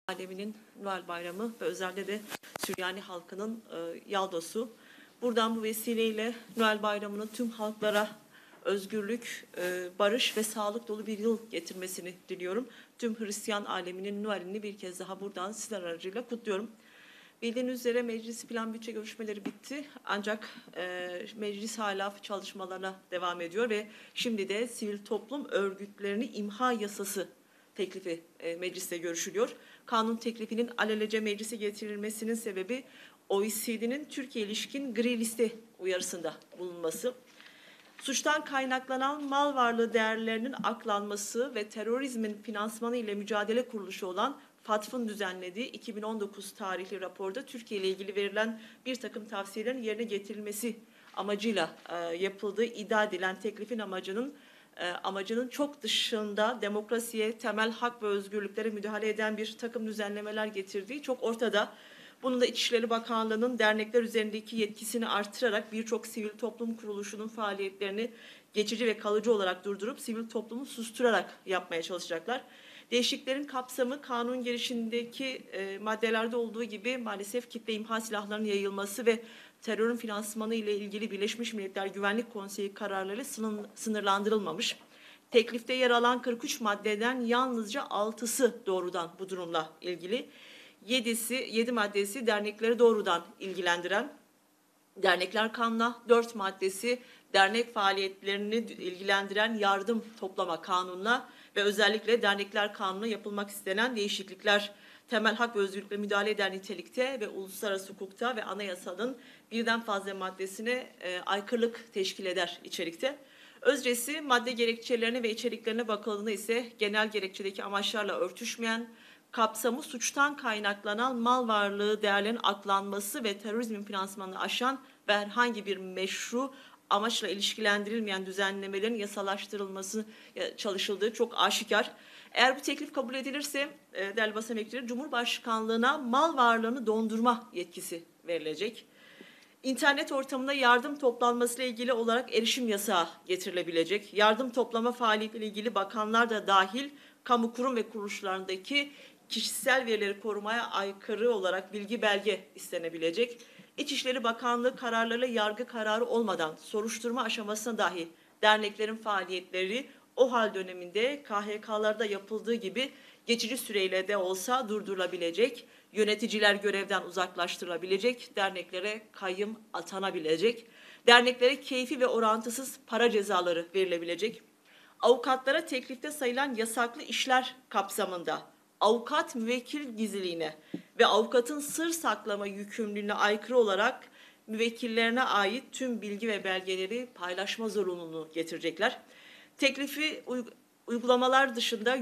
aleminin Noel Bayramı ve özellikle de Süryani halkının yaldosu. Buradan bu vesileyle Noel Bayramı'nın tüm halklara özgürlük, barış ve sağlık dolu bir yıl getirmesini diliyorum. Tüm Hristiyan aleminin Noel'ini bir kez daha buradan sizler aracıyla kutluyorum. Bildiğiniz üzere meclis plan bütçe görüşmeleri bitti. Ancak meclis hala çalışmalarına devam ediyor ve şimdi de sivil toplum örgütlerini imha yasası teklifi mecliste görüşülüyor. Kanun teklifinin alelacele meclise getirilmesinin sebebi OECD'nin Türkiye ilişkin gri liste uyarısında bulunması. Suçtan kaynaklanan mal varlığı değerlerinin aklanması ve terörizmin finansmanı ile mücadele kuruluşu olan FATF'ın düzenlediği 2019 tarihli raporda Türkiye ile ilgili verilen bir takım tavsiyelerin yerine getirilmesi amacıyla yapıldığı iddia edilen teklifin amacının çok dışında demokrasiye, temel hak ve özgürlüklere müdahale eden bir takım düzenlemeler getirdiği çok ortada. Bunun da İçişleri Bakanlığı'nın dernekler üzerindeki yetkisini artırarak birçok sivil toplum kuruluşunun faaliyetlerini geçici ve kalıcı olarak durdurup sivil toplumu susturarak yapmaya çalışacaklar. Değişikliklerin kapsamı kanun girişindeki maddelerde olduğu gibi maalesef kitle imha silahlarının yayılması ve terörün finansmanı ile ilgili Birleşmiş Milletler Güvenlik Konseyi kararları sınırlandırılmamış. Teklifte yer alan 43 maddeden yalnızca 6'sı doğrudan bu durumla ilgili. 7 maddesi dernekleri doğrudan ilgilendiren Dernekler Kanunu'na, 4 maddesi dernek faaliyetlerini ilgilendiren yardım toplama kanununa ve özellikle Dernekler Kanunu'na yapılmak istenen değişiklikler temel hak ve özgürlükle müdahale eden nitelikte ve uluslararası hukukta ve anayasanın birden fazla maddesine aykırılık teşkil eder içerikte. Özcesi madde gerekçelerine ve içeriklerine bakıldığında ise genel gerekçedeki amaçlarla örtüşmeyen, kapsamı suçtan kaynaklanan mal varlığı değerlerinin aklanması ve terörizmin finansmanını aşan ve herhangi bir meşru amaçla ilişkilendirilmeyen düzenlemelerin yasalaştırılması çalışıldığı çok aşikar. Eğer bu teklif kabul edilirse değerli basın emekçileri, Cumhurbaşkanlığına mal varlığını dondurma yetkisi verilecek. İnternet ortamında yardım toplanmasıyla ilgili olarak erişim yasağı getirilebilecek. Yardım toplama faaliyetiyle ilgili bakanlar da dahil kamu kurum ve kuruluşlarındaki kişisel verileri korumaya aykırı olarak bilgi belge istenebilecek. İçişleri Bakanlığı kararlarıyla yargı kararı olmadan soruşturma aşamasına dahi derneklerin faaliyetleri o hal döneminde KHK'larda yapıldığı gibi geçici süreyle de olsa durdurulabilecek. Yöneticiler görevden uzaklaştırılabilecek, derneklere kayyım atanabilecek, derneklere keyfi ve orantısız para cezaları verilebilecek. Avukatlara teklifte sayılan yasaklı işler kapsamında avukat müvekkil gizliliğine ve avukatın sır saklama yükümlülüğüne aykırı olarak müvekkillerine ait tüm bilgi ve belgeleri paylaşma zorunluluğunu getirecekler. Teklifi uygulamalar dışında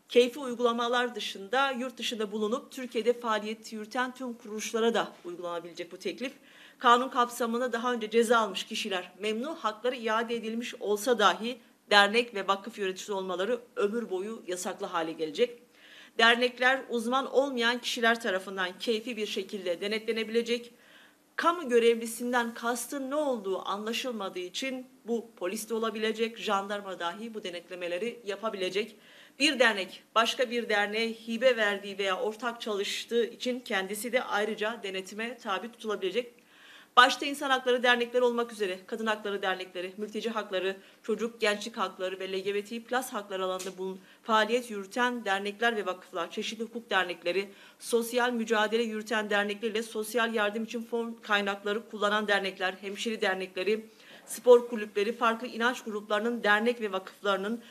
keyfi uygulamalar dışında yurt dışında bulunup Türkiye'de faaliyet yürüten tüm kuruluşlara da uygulanabilecek bu teklif. Kanun kapsamında daha önce ceza almış kişiler memnu hakları iade edilmiş olsa dahi dernek ve vakıf yöneticisi olmaları ömür boyu yasaklı hale gelecek. Dernekler uzman olmayan kişiler tarafından keyfi bir şekilde denetlenebilecek. Kamu görevlisinden kastın ne olduğu anlaşılmadığı için bu polis de olabilecek, jandarma dahi bu denetlemeleri yapabilecek. Bir dernek başka bir derneğe hibe verdiği veya ortak çalıştığı için kendisi de ayrıca denetime tabi tutulabilecek. Başta insan hakları dernekleri olmak üzere kadın hakları dernekleri, mülteci hakları, çocuk, gençlik hakları ve LGBT+ hakları alanında faaliyet yürüten dernekler ve vakıflar, çeşitli hukuk dernekleri, sosyal mücadele yürüten dernekler ile sosyal yardım için fon kaynakları kullanan dernekler, hemşire dernekleri, spor kulüpleri, farklı inanç gruplarının dernek ve vakıflarının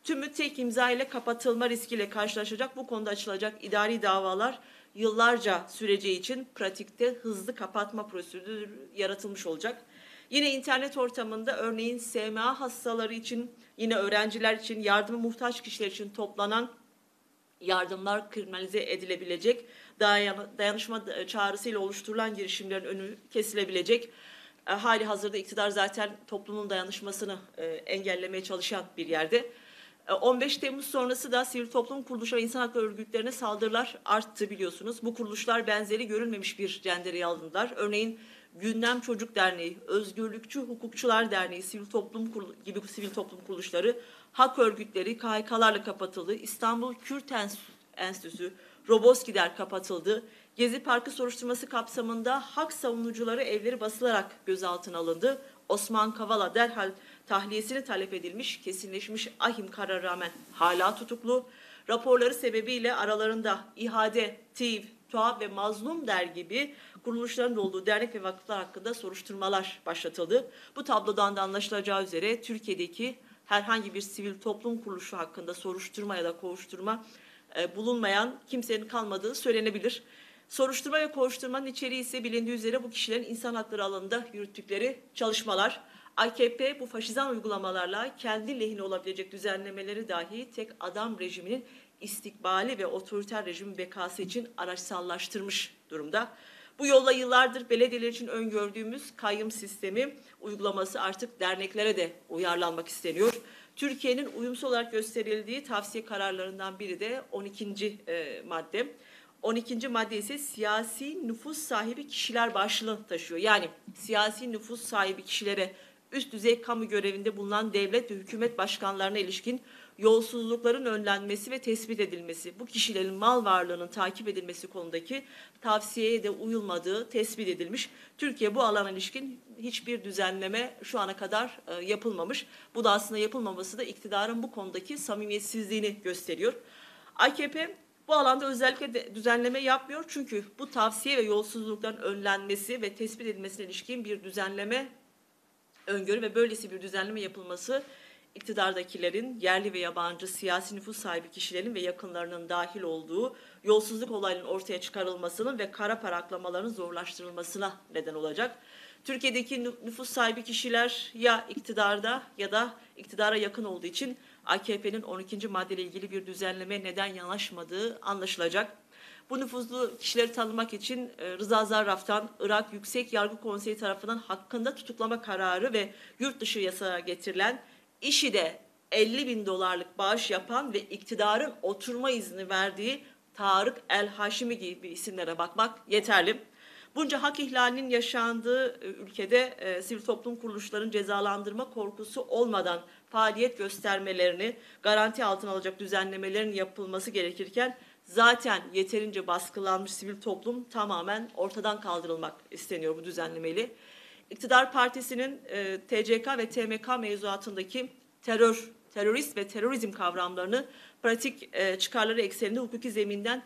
tümü tek imza ile kapatılma riskiyle karşılaşacak. Bu konuda açılacak idari davalar yıllarca süreceği için pratikte hızlı kapatma prosedürü yaratılmış olacak. Yine internet ortamında örneğin SMA hastaları için, yine öğrenciler için, yardıma muhtaç kişiler için toplanan yardımlar kriminalize edilebilecek. Dayanışma çağrısıyla oluşturulan girişimlerin önü kesilebilecek. Hali hazırda iktidar zaten toplumun dayanışmasını engellemeye çalışan bir yerde. 15 Temmuz sonrası da sivil toplum kuruluşları ve insan hakları örgütlerine saldırılar arttı biliyorsunuz. Bu kuruluşlar benzeri görülmemiş bir cendereyi aldılar. Örneğin Gündem Çocuk Derneği, Özgürlükçü Hukukçular Derneği, gibi sivil toplum kuruluşları, hak örgütleri KHK'larla kapatıldı. İstanbul Kürt Enstitüsü, Roboskiler kapatıldı. Gezi Parkı soruşturması kapsamında hak savunucuları evleri basılarak gözaltına alındı. Osman Kavala derhal tahliyesini talep edilmiş, kesinleşmiş ahim kararı rağmen hala tutuklu. Raporları sebebiyle aralarında İHA'de, TİV, TUAV ve Mazlum Der gibi kuruluşların olduğu dernek ve vakıflar hakkında soruşturmalar başlatıldı. Bu tablodan da anlaşılacağı üzere Türkiye'deki herhangi bir sivil toplum kuruluşu hakkında soruşturma ya da kovuşturma bulunmayan kimsenin kalmadığı söylenebilir. Soruşturma ve kovuşturmanın içeriği ise bilindiği üzere bu kişilerin insan hakları alanında yürüttükleri çalışmalar. AKP bu faşizan uygulamalarla kendi lehine olabilecek düzenlemeleri dahi tek adam rejiminin istikbali ve otoriter rejimin bekası için araçsallaştırmış durumda. Bu yolla yıllardır belediyeler için öngördüğümüz kayyum sistemi uygulaması artık derneklere de uyarlanmak isteniyor. Türkiye'nin uyumsuz olarak gösterildiği tavsiye kararlarından biri de 12. madde. 12. madde ise siyasi nüfus sahibi kişiler başlığını taşıyor. Yani siyasi nüfus sahibi kişilere üst düzey kamu görevinde bulunan devlet ve hükümet başkanlarına ilişkin yolsuzlukların önlenmesi ve tespit edilmesi, bu kişilerin mal varlığının takip edilmesi konudaki tavsiyeye de uyulmadığı tespit edilmiş. Türkiye bu alana ilişkin hiçbir düzenleme şu ana kadar yapılmamış. Bu da aslında yapılmaması da iktidarın bu konudaki samimiyetsizliğini gösteriyor. AKP bu alanda özellikle düzenleme yapmıyor çünkü bu tavsiye ve yolsuzlukların önlenmesi ve tespit edilmesine ilişkin bir düzenleme öngörü ve böylesi bir düzenleme yapılması iktidardakilerin yerli ve yabancı siyasi nüfus sahibi kişilerin ve yakınlarının dahil olduğu yolsuzluk olayının ortaya çıkarılmasının ve kara para aklamalarının zorlaştırılmasına neden olacak. Türkiye'deki nüfus sahibi kişiler ya iktidarda ya da iktidara yakın olduğu için AKP'nin 12. maddeyle ilgili bir düzenleme neden yanaşmadığı anlaşılacak. Bu nüfuzlu kişileri tanımak için Rıza Zarrab'tan Irak Yüksek Yargı Konseyi tarafından hakkında tutuklama kararı ve yurt dışı yasağa getirilen IŞİD'e 50 bin dolarlık bağış yapan ve iktidarın oturma izni verdiği Tarık El Haşimi gibi isimlere bakmak yeterli. Bunca hak ihlalinin yaşandığı ülkede sivil toplum kuruluşlarının cezalandırma korkusu olmadan faaliyet göstermelerini garanti altına alacak düzenlemelerin yapılması gerekirken zaten yeterince baskılanmış sivil toplum tamamen ortadan kaldırılmak isteniyor bu düzenlemeyle. İktidar Partisi'nin TCK ve TMK mevzuatındaki terörist ve terörizm kavramlarını pratik çıkarları ekseninde hukuki zeminden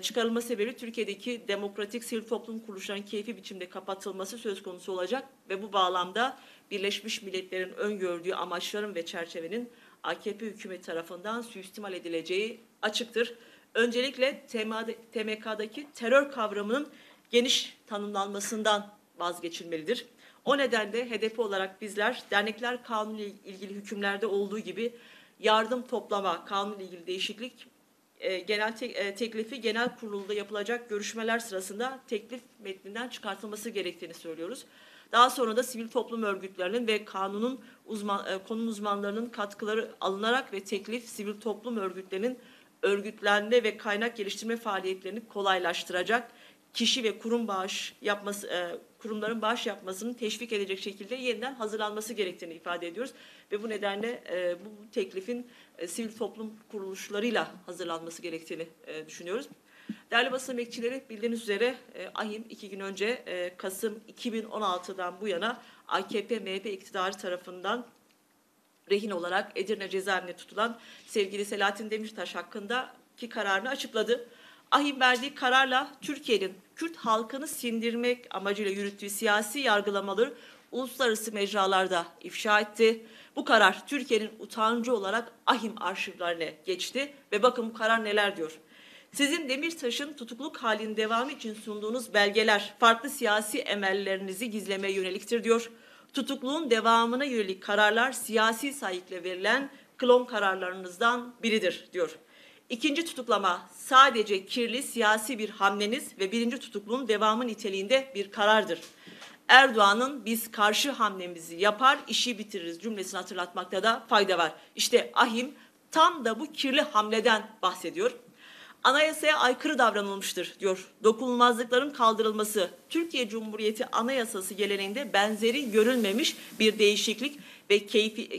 çıkarılma sebebi Türkiye'deki demokratik sivil toplum kuruluşlarının keyfi biçimde kapatılması söz konusu olacak ve bu bağlamda Birleşmiş Milletler'in öngördüğü amaçların ve çerçevenin AKP hükümeti tarafından suistimal edileceği açıktır. Öncelikle TMK'daki terör kavramının geniş tanımlanmasından vazgeçilmelidir. O nedenle HDP olarak bizler dernekler kanunu ile ilgili hükümlerde olduğu gibi yardım toplama kanunu ile ilgili değişiklik teklifi genel kurulda yapılacak görüşmeler sırasında teklif metninden çıkartılması gerektiğini söylüyoruz. Daha sonra da sivil toplum örgütlerinin ve konunun uzmanlarının katkıları alınarak ve teklif sivil toplum örgütlerinin örgütlenme ve kaynak geliştirme faaliyetlerini kolaylaştıracak, kişi ve kurumların bağış yapmasını teşvik edecek şekilde yeniden hazırlanması gerektiğini ifade ediyoruz. Ve bu nedenle bu teklifin sivil toplum kuruluşlarıyla hazırlanması gerektiğini düşünüyoruz. Değerli basın emekçileri, bildiğiniz üzere AİM 2 gün önce Kasım 2016'dan bu yana AKP-MHP iktidarı tarafından rehin olarak Edirne cezaevinde tutulan sevgili Selahattin Demirtaş hakkındaki kararını açıkladı. AİM verdiği kararla Türkiye'nin Kürt halkını sindirmek amacıyla yürüttüğü siyasi yargılamaları uluslararası mecralarda ifşa etti. Bu karar Türkiye'nin utancı olarak AİM arşivlerine geçti ve bakın bu karar neler diyor. Sizin Demirtaş'ın tutukluk halinin devamı için sunduğunuz belgeler farklı siyasi emellerinizi gizlemeye yöneliktir diyor. Tutukluğun devamına yönelik kararlar siyasi sahikle verilen klon kararlarınızdan biridir diyor. İkinci tutuklama sadece kirli siyasi bir hamleniz ve birinci tutukluğun devamı niteliğinde bir karardır. Erdoğan'ın biz karşı hamlemizi yapar, işi bitiririz cümlesini hatırlatmakta da fayda var. İşte AİM tam da bu kirli hamleden bahsediyor. Anayasaya aykırı davranılmıştır diyor. Dokunulmazlıkların kaldırılması, Türkiye Cumhuriyeti Anayasası geleneğinde benzeri görülmemiş bir değişiklik ve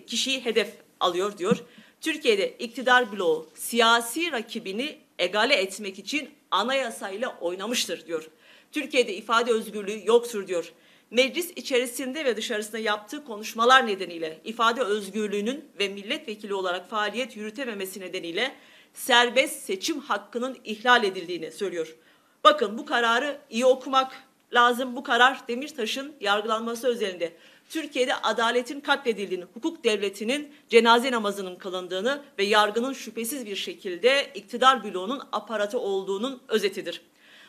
kişiyi hedef alıyor diyor. Türkiye'de iktidar bloğu siyasi rakibini egale etmek için anayasayla oynamıştır diyor. Türkiye'de ifade özgürlüğü yoktur diyor. Meclis içerisinde ve dışarısında yaptığı konuşmalar nedeniyle ifade özgürlüğünün ve milletvekili olarak faaliyet yürütememesi nedeniyle serbest seçim hakkının ihlal edildiğini söylüyor. Bakın, bu kararı iyi okumak lazım. Bu karar Demirtaş'ın yargılanması özelinde Türkiye'de adaletin katledildiğini, hukuk devletinin cenaze namazının kılındığını ve yargının şüphesiz bir şekilde iktidar bloğunun aparatı olduğunun özetidir.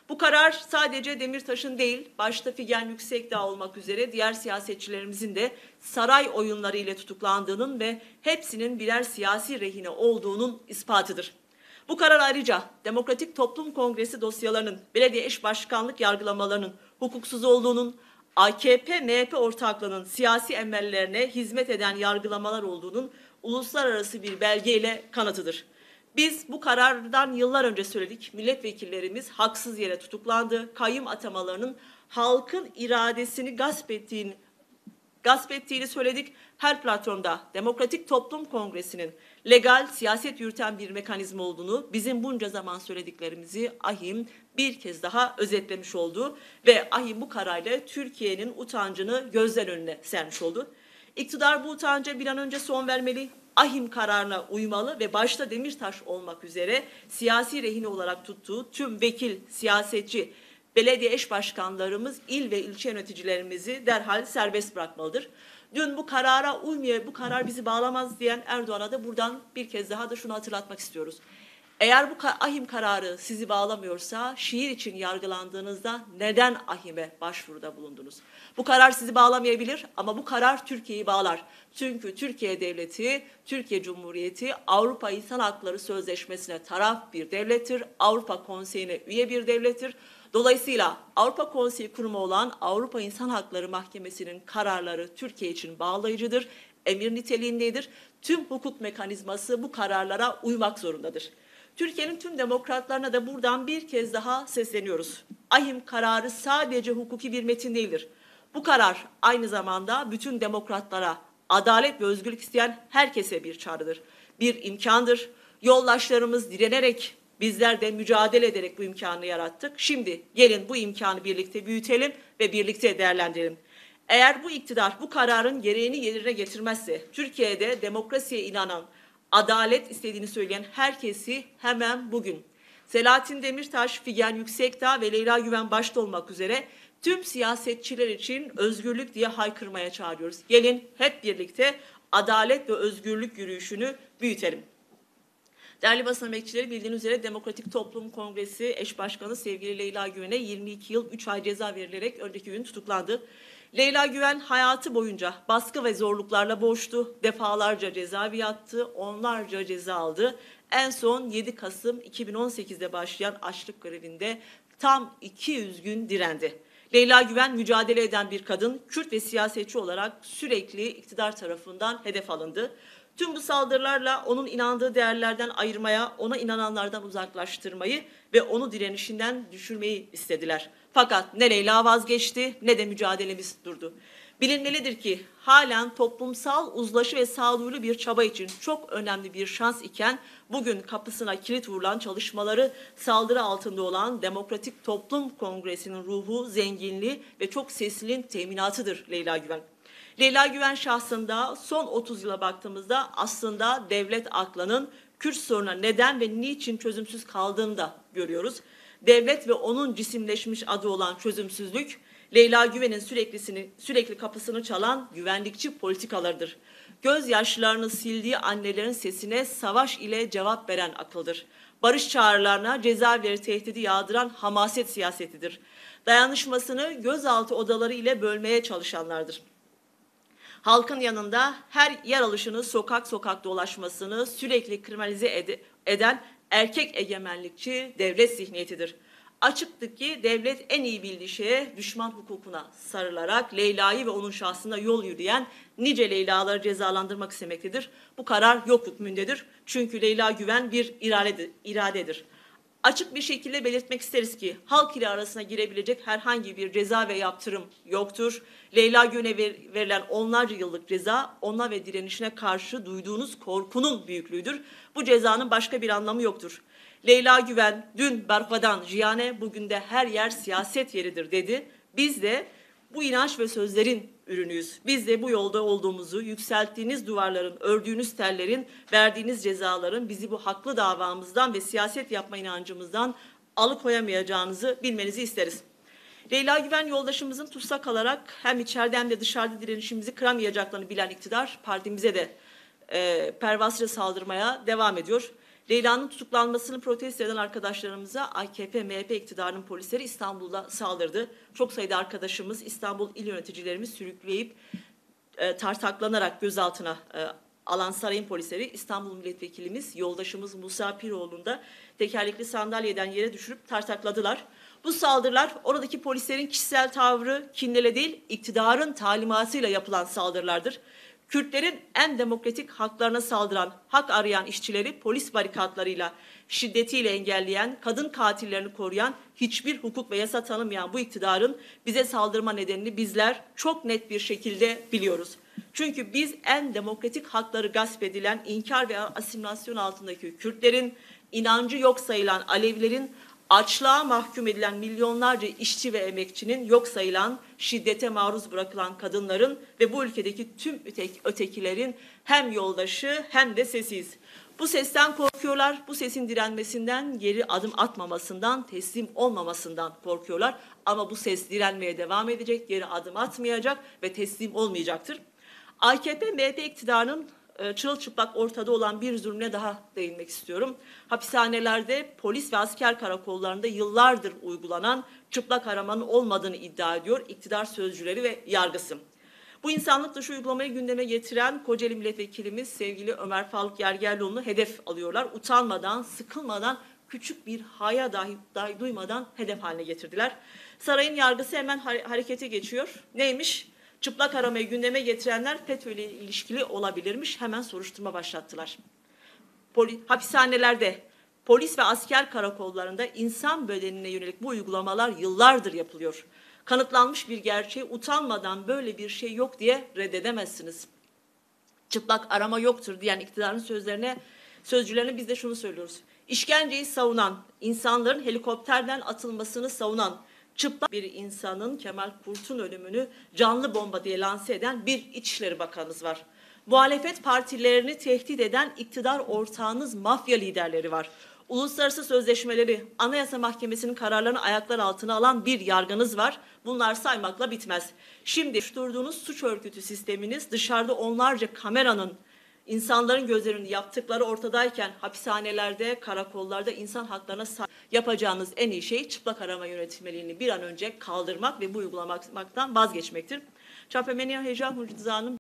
Bu karar sadece Demirtaş'ın değil, başta Figen Yüksekdağ olmak üzere diğer siyasetçilerimizin de saray oyunları ile tutuklandığının ve hepsinin birer siyasi rehine olduğunun ispatıdır. Bu karar ayrıca Demokratik Toplum Kongresi dosyalarının, belediye eş başkanlık yargılamalarının hukuksuz olduğunun, AKP-MHP ortaklığının siyasi emellerine hizmet eden yargılamalar olduğunun uluslararası bir belgeyle kanıtıdır. Biz bu karardan yıllar önce söyledik. Milletvekillerimiz haksız yere tutuklandı. Kayyum atamalarının halkın iradesini gasp ettiğini söyledik. Her platformda Demokratik Toplum Kongresi'nin legal siyaset yürüten bir mekanizma olduğunu, bizim bunca zaman söylediklerimizi AİHM bir kez daha özetlemiş oldu ve AİHM bu kararla Türkiye'nin utancını gözler önüne sermiş oldu. İktidar bu utanca bir an önce son vermeli. AİHM kararına uymalı ve başta Demirtaş olmak üzere siyasi rehine olarak tuttuğu tüm vekil, siyasetçi, belediye eş başkanlarımız, il ve ilçe yöneticilerimizi derhal serbest bırakmalıdır. Dün bu karara uymuyor, bu karar bizi bağlamaz diyen Erdoğan'a da buradan bir kez daha da şunu hatırlatmak istiyoruz. Eğer bu AİHM kararı sizi bağlamıyorsa, şiir için yargılandığınızda neden AİHM'e başvuruda bulundunuz? Bu karar sizi bağlamayabilir ama bu karar Türkiye'yi bağlar. Çünkü Türkiye Devleti, Türkiye Cumhuriyeti Avrupa İnsan Hakları Sözleşmesi'ne taraf bir devlettir. Avrupa Konseyi'ne üye bir devlettir. Dolayısıyla Avrupa Konseyi kurumu olan Avrupa İnsan Hakları Mahkemesi'nin kararları Türkiye için bağlayıcıdır, emir niteliğindedir. Tüm hukuk mekanizması bu kararlara uymak zorundadır. Türkiye'nin tüm demokratlarına da buradan bir kez daha sesleniyoruz. AİHM kararı sadece hukuki bir metin değildir. Bu karar aynı zamanda bütün demokratlara, adalet ve özgürlük isteyen herkese bir çağrıdır. Bir imkandır. Yoldaşlarımız direnerek, bizler de mücadele ederek bu imkanı yarattık. Şimdi gelin bu imkanı birlikte büyütelim ve birlikte değerlendirelim. Eğer bu iktidar bu kararın gereğini yerine getirmezse, Türkiye'de demokrasiye inanan, adalet istediğini söyleyen herkesi hemen bugün Selahattin Demirtaş, Figen Yüksekdağ ve Leyla Güven başta olmak üzere tüm siyasetçiler için özgürlük diye haykırmaya çağırıyoruz. Gelin hep birlikte adalet ve özgürlük yürüyüşünü büyütelim. Değerli basın emekçileri, bildiğiniz üzere Demokratik Toplum Kongresi eş başkanı sevgili Leyla Güven'e 22 yıl 3 ay ceza verilerek önceki gün tutuklandı. Leyla Güven hayatı boyunca baskı ve zorluklarla boğuştu. Defalarca cezaevi yattı, onlarca ceza aldı. En son 7 Kasım 2018'de başlayan açlık grevinde tam 200 gün direndi. Leyla Güven mücadele eden bir kadın, Kürt ve siyasetçi olarak sürekli iktidar tarafından hedef alındı. Tüm bu saldırılarla onun inandığı değerlerden ayırmaya, ona inananlardan uzaklaştırmayı ve onu direnişinden düşürmeyi istediler. Fakat ne Leyla vazgeçti ne de mücadelemiz durdu. Bilinmelidir ki halen toplumsal uzlaşı ve sağduyulu bir çaba için çok önemli bir şans iken bugün kapısına kilit vurulan çalışmaları saldırı altında olan Demokratik Toplum Kongresi'nin ruhu, zenginliği ve çok sesliliğin teminatıdır Leyla Güven. Leyla Güven şahsında son 30 yıla baktığımızda aslında devlet aklının Kürt sorununa neden ve niçin çözümsüz kaldığını da görüyoruz. Devlet ve onun cisimleşmiş adı olan çözümsüzlük, Leyla Güven'in sürekli kapısını çalan güvenlikçi politikalarıdır. Gözyaşlarını sildiği annelerin sesine savaş ile cevap veren akıldır. Barış çağrılarına cezaevleri tehdidi yağdıran hamaset siyasetidir. Dayanışmasını gözaltı odaları ile bölmeye çalışanlardır. Halkın yanında her yer alışını, sokak sokak dolaşmasını sürekli kriminalize eden erkek egemenlikçi devlet zihniyetidir. Açıktır ki devlet en iyi bildiği şeye düşman hukukuna sarılarak Leyla'yı ve onun şahsına yol yürüyen nice Leyla'ları cezalandırmak istemektedir. Bu karar yok hükmündedir. Çünkü Leyla Güven bir iradedir. Açık bir şekilde belirtmek isteriz ki halk ile arasına girebilecek herhangi bir ceza ve yaptırım yoktur. Leyla Gön'e verilen onlarca yıllık ceza ona ve direnişine karşı duyduğunuz korkunun büyüklüğüdür. Bu cezanın başka bir anlamı yoktur. Leyla Güven dün Barka'dan Jiyan'e, bugün de her yer siyaset yeridir dedi. Biz de bu inanç ve sözlerin ürünüyüz. Biz de bu yolda olduğumuzu, yükselttiğiniz duvarların, ördüğünüz tellerin, verdiğiniz cezaların bizi bu haklı davamızdan ve siyaset yapma inancımızdan alıkoyamayacağınızı bilmenizi isteriz. Leyla Güven yoldaşımızın tutsak alarak hem içeride hem de dışarıda direnişimizi kıramayacaklarını bilen iktidar partimize de pervasıyla saldırmaya devam ediyor. Leyla'nın tutuklanmasını protesto eden arkadaşlarımıza AKP, MHP iktidarının polisleri İstanbul'da saldırdı. Çok sayıda arkadaşımız, İstanbul il yöneticilerimiz sürükleyip tartaklanarak gözaltına alan sarayın polisleri, İstanbul milletvekilimiz, yoldaşımız Musa Piroğlu'nu da tekerlekli sandalyeden yere düşürüp tartakladılar. Bu saldırılar oradaki polislerin kişisel tavrı, kinle değil, iktidarın talimatıyla yapılan saldırılardır. Kürtlerin en demokratik haklarına saldıran, hak arayan işçileri polis barikatlarıyla, şiddetiyle engelleyen, kadın katillerini koruyan, hiçbir hukuk ve yasa tanımayan bu iktidarın bize saldırma nedenini bizler çok net bir şekilde biliyoruz. Çünkü biz en demokratik hakları gasp edilen, inkar ve asimilasyon altındaki Kürtlerin, inancı yok sayılan Alevilerin, açlığa mahkum edilen milyonlarca işçi ve emekçinin, yok sayılan, şiddete maruz bırakılan kadınların ve bu ülkedeki tüm ötekilerin hem yoldaşı hem de sesiyiz. Bu sesten korkuyorlar, bu sesin direnmesinden, geri adım atmamasından, teslim olmamasından korkuyorlar. Ama bu ses direnmeye devam edecek, geri adım atmayacak ve teslim olmayacaktır. AKP, MHP iktidarının çırılçıplak ortada olan bir zulmüne daha değinmek istiyorum. Hapishanelerde, polis ve asker karakollarında yıllardır uygulanan çıplak aramanın olmadığını iddia ediyor iktidar sözcüleri ve yargısı. Bu insanlık dışı uygulamayı gündeme getiren Kocaeli milletvekilimiz sevgili Ömer Faruk Gergerlioğlu'nu hedef alıyorlar. Utanmadan, sıkılmadan, küçük bir haya dahi duymadan hedef haline getirdiler. Sarayın yargısı hemen harekete geçiyor. Neymiş? Çıplak aramayı gündeme getirenler FETÖ ile ilişkili olabilirmiş. Hemen soruşturma başlattılar. Hapishanelerde, polis ve asker karakollarında insan bedenine yönelik bu uygulamalar yıllardır yapılıyor. Kanıtlanmış bir gerçeği utanmadan böyle bir şey yok diye reddedemezsiniz. Çıplak arama yoktur diyen iktidarın sözcülerine biz de şunu söylüyoruz. İşkenceyi savunan, insanların helikopterden atılmasını savunan, çıplak bir insanın, Kemal Kurt'un ölümünü canlı bomba diye lanse eden bir İçişleri Bakanınız var. Muhalefet partilerini tehdit eden iktidar ortağınız, mafya liderleri var. Uluslararası sözleşmeleri, Anayasa Mahkemesi'nin kararlarını ayaklar altına alan bir yargınız var. Bunlar saymakla bitmez. Şimdi oluşturduğunuz suç örgütü sisteminiz, dışarıda onlarca kameranın İnsanların gözlerinin yaptıkları ortadayken hapishanelerde, karakollarda insan haklarına yapacağınız en iyi şey çıplak arama yönetmeliğini bir an önce kaldırmak ve bu uygulamaktan vazgeçmektir. Çapemeniya Heja Muciza'nın